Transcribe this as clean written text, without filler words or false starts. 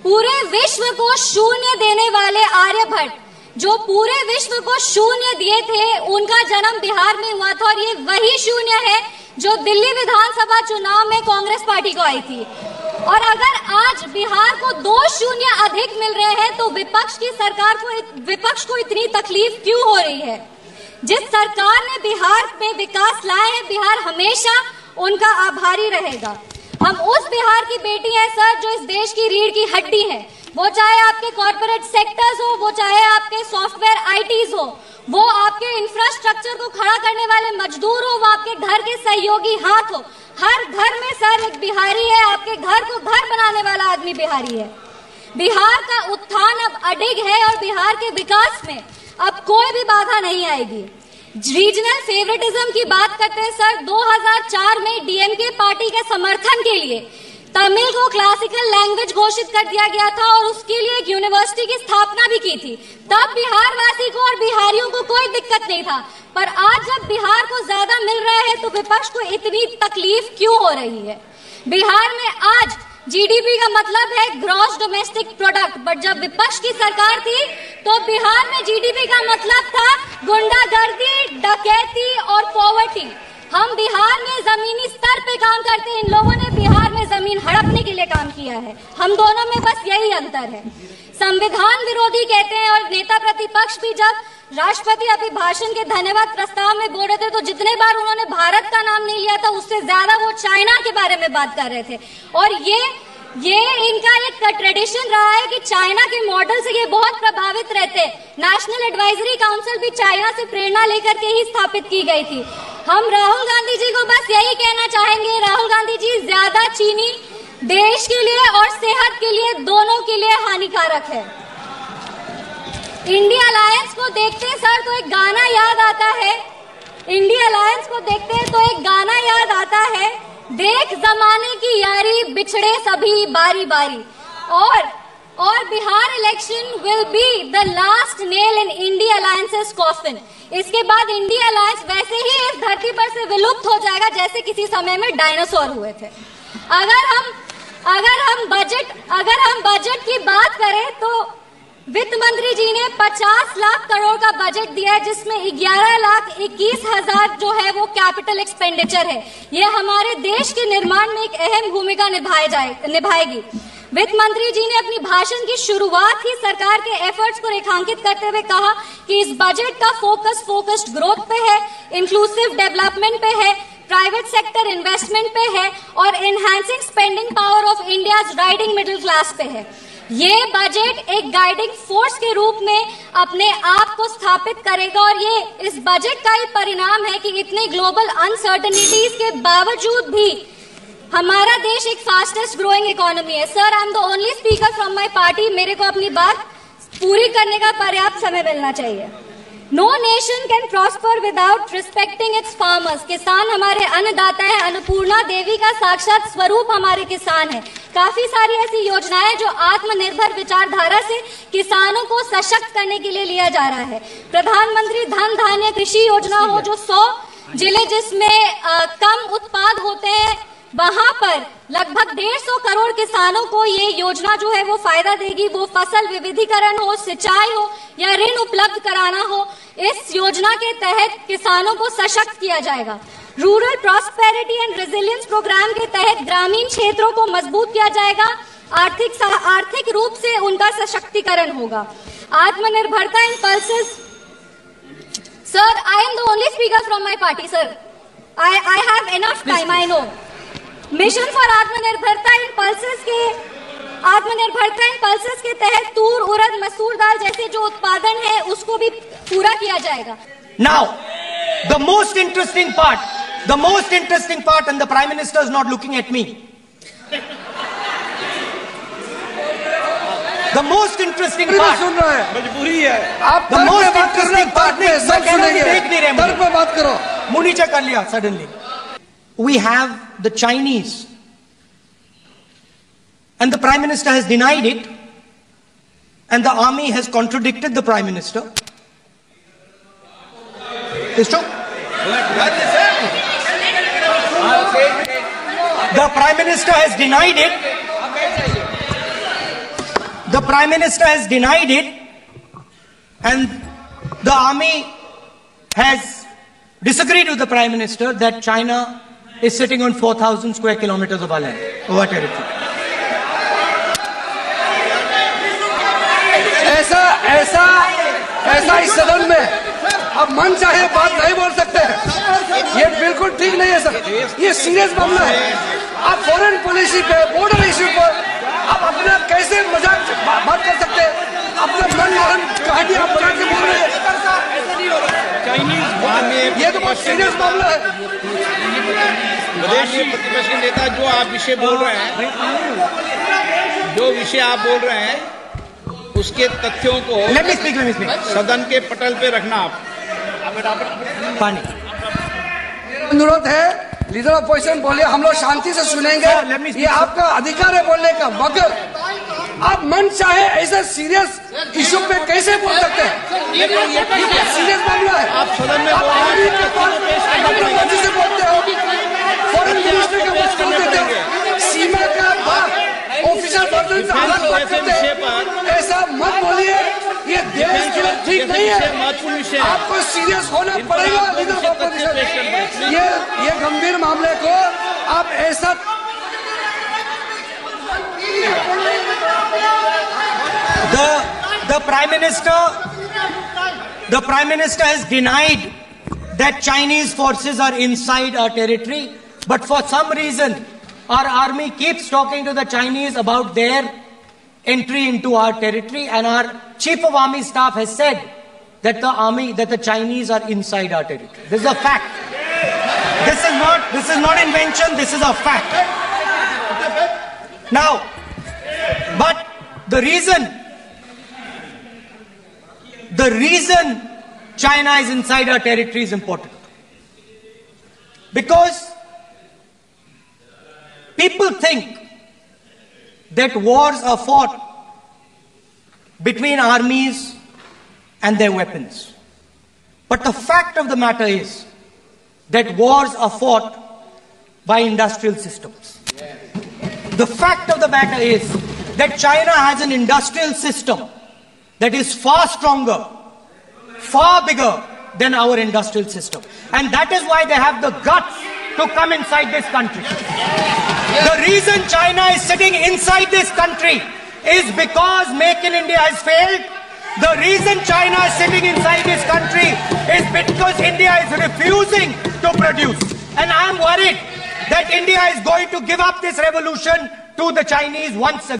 पूरे विश्व को शून्य देने वाले आर्यभट्ट, जो पूरे विश्व को शून्य दिए थे, उनका जन्म बिहार में हुआ था। और ये वही शून्य है जो दिल्ली विधानसभा चुनाव में कांग्रेस पार्टी को आई थी। और अगर आज बिहार को 2 शून्य अधिक मिल रहे हैं तो विपक्ष को इतनी तकलीफ क्यों हो रही है? जिस सरकार ने बिहार में विकास लाए हैं, बिहार हमेशा उनका आभारी रहेगा। हम उस बिहार की बेटी हैं सर, जो इस देश की रीढ़ की हड्डी है। वो चाहे आपके कॉर्पोरेट सेक्टर्स हो, वो चाहे आपके सॉफ्टवेयर आईटीज हो, वो आपके इंफ्रास्ट्रक्चर को खड़ा करने वाले मजदूर हो, वो आपके घर के सहयोगी हाथ हो। हर घर में सर एक बिहारी है, आपके घर को घर बनाने वाला आदमी बिहारी है। बिहार का उत्थान अब अडिग है और बिहार के विकास में अब कोई भी बाधा नहीं आएगी। रीजनल फेवरेटिज्म की बात करते हैं सर, 2004 में डीएमके पार्टी के समर्थन के लिए तमिल को क्लासिकल लैंग्वेज घोषित कर दिया गया था और उसके लिए एक यूनिवर्सिटी की स्थापना भी की थी। तब बिहार वासी को और बिहारियों को कोई दिक्कत नहीं था, पर आज जब बिहार को ज्यादा मिल रहा है तो विपक्ष को इतनी तकलीफ क्यों हो रही है? बिहार में आज जीडीपी का मतलब है ग्रॉस डोमेस्टिक प्रोडक्ट, बट जब विपक्ष की सरकार थी तो बिहार में जीडीपी का मतलब था गुंडागर्दी, डकैती और पॉवर्टी। हम बिहार में जमीनी स्तर पे काम करते हैं, इन लोगों ने बिहार में जमीन हड़पने के लिए काम किया है। हम दोनों में बस यही अंतर है। संविधान विरोधी कहते हैं और नेता प्रतिपक्ष भी जब राष्ट्रपति अभिभाषण के धन्यवाद प्रस्ताव में बोल रहे थे तो जितने बार उन्होंने भारत का नाम नहीं लिया था, उससे ज्यादा वो चाइना के बारे में बात कर रहे थे। और ये इनका एक ट्रेडिशन रहा है कि चाइना के मॉडल से ये बहुत प्रभावित रहते। नेशनल एडवाइजरी काउंसिल भी चाइना से प्रेरणा लेकर के ही स्थापित की गई थी। हम राहुल गांधी जी को बस यही कहना चाहेंगे, राहुल गांधी जी, ज्यादा चीनी देश के लिए और सेहत के लिए, दोनों के लिए हानिकारक है। इंडिया अलायंस को देखते हैं सर तो एक गाना याद आता है, इंडिया अलायंस को देखते हैं तो एक गाना याद आता है, देख जमाने की यारी बिछड़े सभी बारी बारी। और Bihar election will be the last nail in India alliances coffin. इसके बाद इंडिया अलायंस वैसे ही इस धरती पर से विलुप्त हो जाएगा जैसे किसी समय में डायनासोर हुए थे। अगर हम बजट की बात करें तो वित्त मंत्री जी ने 50 लाख करोड़ का बजट दिया है, जिसमें 11,21,000 जो है वो कैपिटल एक्सपेंडिचर है। ये हमारे देश के निर्माण में एक अहम भूमिका निभाएगी। वित्त मंत्री जी ने अपनी भाषण की शुरुआत ही सरकार के एफर्ट्स को रेखांकित करते हुए कहा कि इस बजट का फोकस्ड ग्रोथ पे है, इंक्लूसिव डेवलपमेंट पे है, प्राइवेट सेक्टर इन्वेस्टमेंट पे है और enhancing spending power of India's riding middle class पे है। ये बजट एक गाइडिंग फोर्स के रूप में अपने आप को स्थापित करेगा और ये इस बजट का ही परिणाम है कि इतने ग्लोबल अनसर्टेनिटीज के बावजूद भी हमारा देश एक फास्टेस्ट ग्रोइंग इकोनॉमी है। Sir, I am the only speaker from my party, मेरे को अपनी बात पूरी करने का पर्याप्त समय मिलना चाहिए। No nation can prosper without respecting its farmers. किसान हमारे अन्नदाता है, अन्नपूर्णा देवी का साक्षात स्वरूप हमारे किसान है। काफी सारी ऐसी योजनाएं जो आत्मनिर्भर विचारधारा से किसानों को सशक्त करने के लिए लिया जा रहा है। प्रधानमंत्री धन धान्य कृषि योजना हो, जो 100 जिले जिसमें कम उत्पाद होते हैं वहां पर लगभग 150 करोड़ किसानों को ये योजना जो है वो फायदा देगी। वो फसल विविधीकरण हो, सिंचाई हो या ऋण उपलब्ध कराना हो, इस योजना के तहत किसानों को सशक्त किया जाएगा। Rural prosperity and resilience programme के तहत ग्रामीण क्षेत्रों को मजबूत किया जाएगा, आर्थिक रूप से उनका सशक्तिकरण होगा। आत्मनिर्भरता in pulses. Sir, I am the only speaker from my party sir, I have enough time, I know. Mission for आत्मनिर्भरता इन पल्सेस के तहत तूर, उड़द, मसूर दाल जैसे जो उत्पादन है उसको भी पूरा किया जाएगा। Now, the most interesting part, and the Prime Minister is not looking at me. The most interesting part. सुन रहे हैं, मजबूरी है। आप The most interesting part. सब सुनेंगे, दर पे बात करो। मुंह नीचे कर लिया suddenly. We have the Chinese, and the Prime Minister has denied it, and the army has contradicted the Prime Minister. It's true. The Prime Minister has denied it. The Prime Minister has denied it, and the army has disagreed with the Prime Minister that China is sitting on 4,000 square kilometers of our land, of our territory. ऐसा इस सदन में अब मन चाहे बात नहीं बोल सकते हैं। ये बिल्कुल ठीक नहीं है सर, ये सीरियस मामला है। आप फॉरेन पॉलिसी पे, बॉर्डर इश्यू पर आप अपना कैसे मजाक बात कर सकते हैं? अपना मन मारन कहानी आप बना के बोल रहे हैं। ये तो बहुत सीरियस मामला है। विदेशी प्रतिपक्ष के नेता जो आप विषय बोल रहे हैं, उसके तथ्यों को Let me speak. सदन के पटल पे रखना। आप पानी अनुरोध है, लीडर अपोजिशन बोलिए, हम लोग शांति से सुनेंगे। ये आपका अधिकार है बोलने का, मगर आप मन चाहे ऐसा सीरियस इशू पे कैसे बोल सकते हैं? ये सीरियस मामला है। आप सदन में से बोलते हो, फॉरेन मिनिस्टर के बात बोलते हो, सीमा का बात ऑफिशियल पर्सन से अलग बात करते हैं। ऐसा मत बोलिए, ये देश के लिए ठीक नहीं है। आपको सीरियस होना पड़ेगा लीडर ऑफ अपोजिशन। ये गंभीर मामले को आप ऐसा The Prime Minister has denied that Chinese forces are inside our territory, but for some reason our army keeps talking to the Chinese about their entry into our territory, and our Chief of Army Staff has said that the Chinese are inside our territory. This is a fact. This is not invention, this is a fact. Now, but the reason China is inside our territory is important. Because people think that wars are fought between armies and their weapons. But the fact of the matter is that wars are fought by industrial systems. The fact of the matter is that China has an industrial system that is far stronger, far bigger than our industrial system. And that is why they have the guts to come inside this country. The reason China is sitting inside this country is because Make in India has failed. The reason China is sitting inside this country is because India is refusing to produce. And I'm worried that India is going to give up this revolution to the Chinese once again.